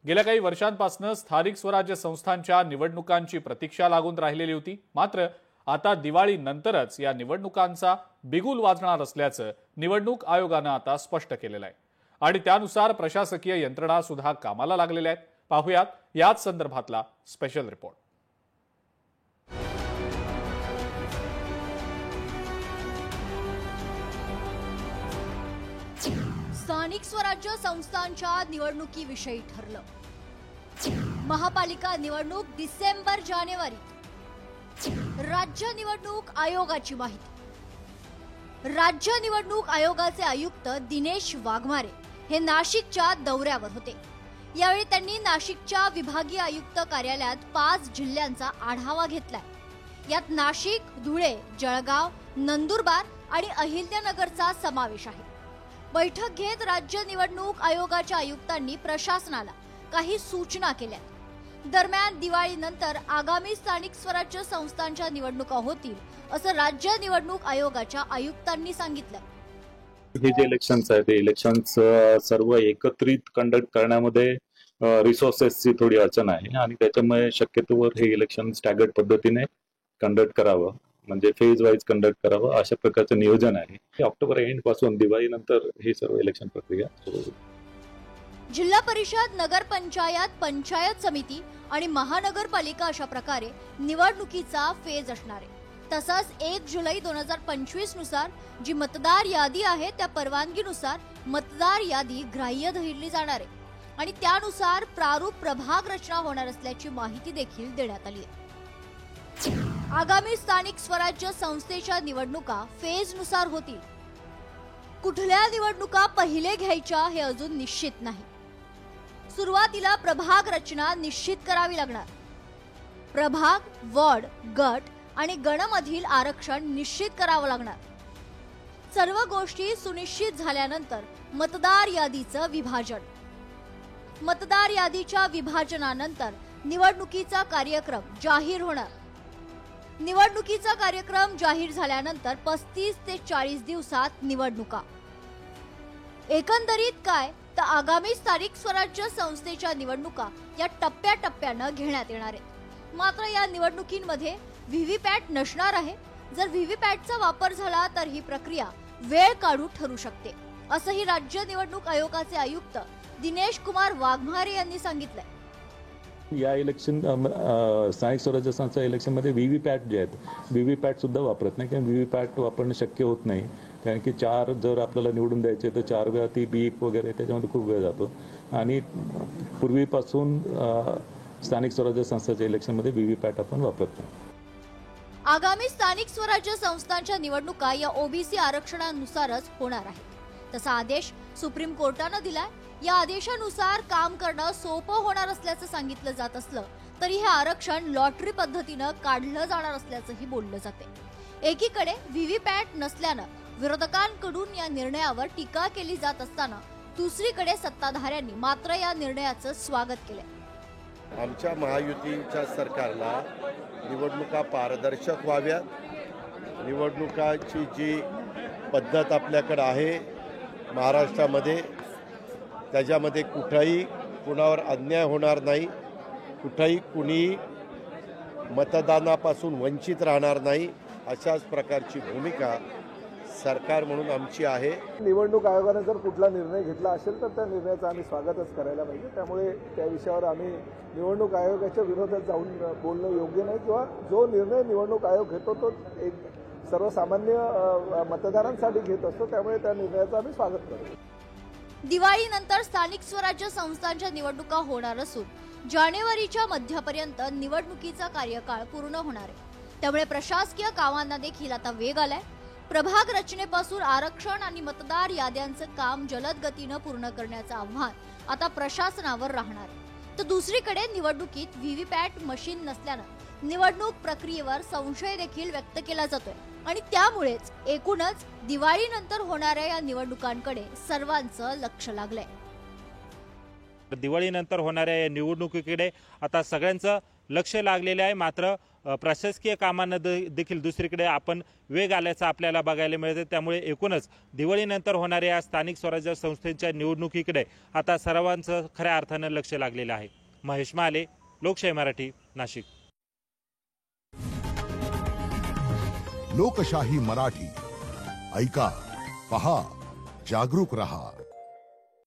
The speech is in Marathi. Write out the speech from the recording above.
गेल्या काही वर्षांपासून स्थानिक स्वराज्य संस्थांच्या निवडणुकांची प्रतीक्षा लागून राहिलेली होती। मात्र आता दिवाळीनंतरच या निवडणुकांचा बिगुल वाजणार असल्याचं निवडणूक आयोगानं आता स्पष्ट केलेलं आहे आणि त्यानुसार प्रशासकीय यंत्रणा सुद्धा कामाला लागलेल्या आहेत। पाहूयात याच संदर्भातला स्पेशल रिपोर्ट। स्थानिक स्वराज्य संस्थांच्या निवडणुकीविषयी ठरलं। महापालिका निवडणूक डिसेंबर-जानेवारी। राज्य निवडणूक आयोगाची माहिती। राज्य निवडणूक आयोगाचे आयुक्त दिनेश वाघमारे हे नाशिकच्या दौऱ्यावर होते। यावेळी त्यांनी नाशिकच्या विभागीय आयुक्त कार्यालयात 5 जिल्ह्यांचा आढावा घेतलाय। यात नाशिक, धुळे, जळगाव, नंदुरबार आणि अहिल्यानगरचा समावेश आहे। बैठक घेत राज्य निवडणूक आयोगाच्या आयुक्तांनी प्रशासनाला काही सूचना केल्या। दरम्यान दिवाळीनंतर आगामी स्थानिक स्वराज्य संस्थांच्या निवडणुका होतील असं राज्य निवडणूक आयोगाच्या आयुक्तांनी सांगितलं। हे जे इलेक्शन्स आहेत ते इलेक्शन्स सर्व एकत्रित कंडक्ट करण्यामध्ये रिसोर्सेसची थोडी अडचण आहे आणि त्याच्यामुळे शक्यतोवर हे इलेक्शन स्टॅगर्ड पद्धतीने कंडक्ट करावं, म्हणजे फेज वाईज कंडक्ट करावं अशा प्रकारचं नियोजन आहे। ऑक्टोबर एंड पासून दिवाळीनंतर ही सर्व इलेक्शन प्रक्रिया सुरू होईल। जिल्हा परिषद, नगरपंचायत, पंचायत समिती आणि महानगरपालिका अशा प्रकारे निवडणुकीचा फेज असणार आहे। तसंच 1 जुलै 2025 नुसार जी मतदार यादी आहे त्या परवानगीनुसार मतदार यादी ग्राह्य धरली जाणार आहे आणि त्यानुसार प्रारूप प्रभाग रचना होणार असल्याची माहिती देखील देण्यात आली आहे। आगामी स्थानिक स्वराज्य संस्थेच्या निवडणुका फेज नुसार होतील। कुठल्या निवडणुका पहिले घ्यायच्या हे अजून निश्चित नाही। सुरुवातीला प्रभाग रचना निश्चित करावी लागणार। प्रभाग, वॉर्ड, गट आणि गणमधील आरक्षण निश्चित करावं लागणार। सर्व गोष्टी सुनिश्चित झाल्यानंतर मतदार यादीचं विभाजन। मतदार यादीच्या विभाजनानंतर निवडणुकीचा कार्यक्रम जाहीर होणार। निवडणुकीचा कार्यक्रम जाहीर झाल्यानंतर 35 ते 40 दिवसात निवडणुका। एकंदरीत काय तर आगामी स्थानिक स्वराज्य संस्थेच्या निवडणुका या टप्प्याटप्प्यानं घेण्यात येणार आहेत। मात्र या निवडणुकींमध्ये व्हीव्हीपॅट नसणार आहे। जर व्हीव्हीपॅटचा वापर झाला तर ही प्रक्रिया वेळ काढू ठरू शकते, असंही राज्य निवडणूक आयोगाचे आयुक्त दिनेश कुमार वाघमारे यांनी सांगितलंय। या इलेक्शन स्थानिक स्वराज्य संस्था इलेक्शनमध्ये व्हीव्हीपॅट जे आहेत व्हीव्हीपॅट सुद्धा वापरत नाही, कारण व्हीव्हीपॅट वापरणं शक्य होत नाही, कारण की 4 जर आपल्याला निवडून द्यायचे तर 4 वेळा ती बीप वगैरे त्याच्यामध्ये खूप वेळ जातो आणि पूर्वीपासून स्थानिक स्वराज्य संस्थाच्या इलेक्शनमध्ये व्हीव्हीपॅट आपण वापरत नाही। आगामी स्थानिक स्वराज्य संस्थांच्या निवडणुका या ओबीसी आरक्षणानुसारच होणार आहेत। तसा आदेश सुप्रीम कोर्टानं दिलाय। या आदेशानुसार काम करणं सोपं होणार असल्याचं सांगितलं जात असलं तरी हे आरक्षण लॉटरी पद्धतीनं काढलं जाणार असल्याचंही बोललं जाते। एकीकडे व्हीव्हीपॅट नसल्यानं विरोधकांकडून या निर्णयावर टीका केली जात असताना दुसरीकडे सत्ताधाऱ्यांनी मात्र या निर्णयाचं स्वागत केलंय। आमच्या महायुतीच्या सरकारला निवडणुका पारदर्शक व्हाव्यात, निवडणुकाची जी पद्धत आपल्याकडे आहे महाराष्ट्रामध्ये त्याच्यामध्ये कुठेही कुणावर अन्याय होणार नाही, कुठेही कुणी मतदानापासून वंचित राहणार नाही, अशाच प्रकारची भूमिका सरकार म्हणून आमची आहे। निवडणूक आयोगाने जर कुठला निर्णय घेतला असेल तर त्या निर्णयाचं आम्ही स्वागतच करायला पाहिजे। त्यामुळे त्या विषयावर आम्ही निवडणूक आयोगाच्या विरोधात जाऊन बोलणं योग्य नाही, किंवा जो निर्णय निवडणूक आयोग घेतो तो एक सर्वसामान्य मतदारांसाठी घेत असतो, त्यामुळे त्या निर्णयाचं आम्ही स्वागत करतो। दिवाळीनंतर स्थानिक स्वराज्य संस्थांच्या निवडणुका होणार असून जानेवारीच्या मध्यापर्यंत निवडणुकीचा कार्यकाळ पूर्ण होणार आहे। त्यामुळे प्रशासकीय कामांना देखील आता वेग आलाय। प्रभाग रचनेपासून आरक्षण आणि मतदार याद्यांचं काम जलद गतीनं पूर्ण करण्याचं आव्हान आता प्रशासनावर राहणार आहे। तर दुसरीकडे निवडणुकीत व्हीव्हीपॅट मशीन नसल्यानं निवडणूक प्रक्रियेवर संशय देखील व्यक्त केला जातोय आणि त्यामुळेच एकूणच दिवाळीनंतर होणाऱ्या या निवडणुकांकडे सर्वांचं लक्ष लागलंय। दिवाळीनंतर होणाऱ्या या निवडणुकीकडे आता सगळ्यांचं लक्ष लागलेले आहे। मात्र प्रशासकीय कामांना देखील दुसरीकडे आपण वेग आल्याचं आपल्याला बघायला मिळते। त्यामुळे एकूणच दिवाळीनंतर होणाऱ्या स्थानिक स्वराज्य संस्थेच्या निवडणुकीकडे आता सर्वांचं खऱ्या अर्थानं लक्ष लागलेलं आहे। महेश माले, लोकशाही मराठी, नाशिक। लोकशाही मराठी ऐका, पहा, जागरूक रहा।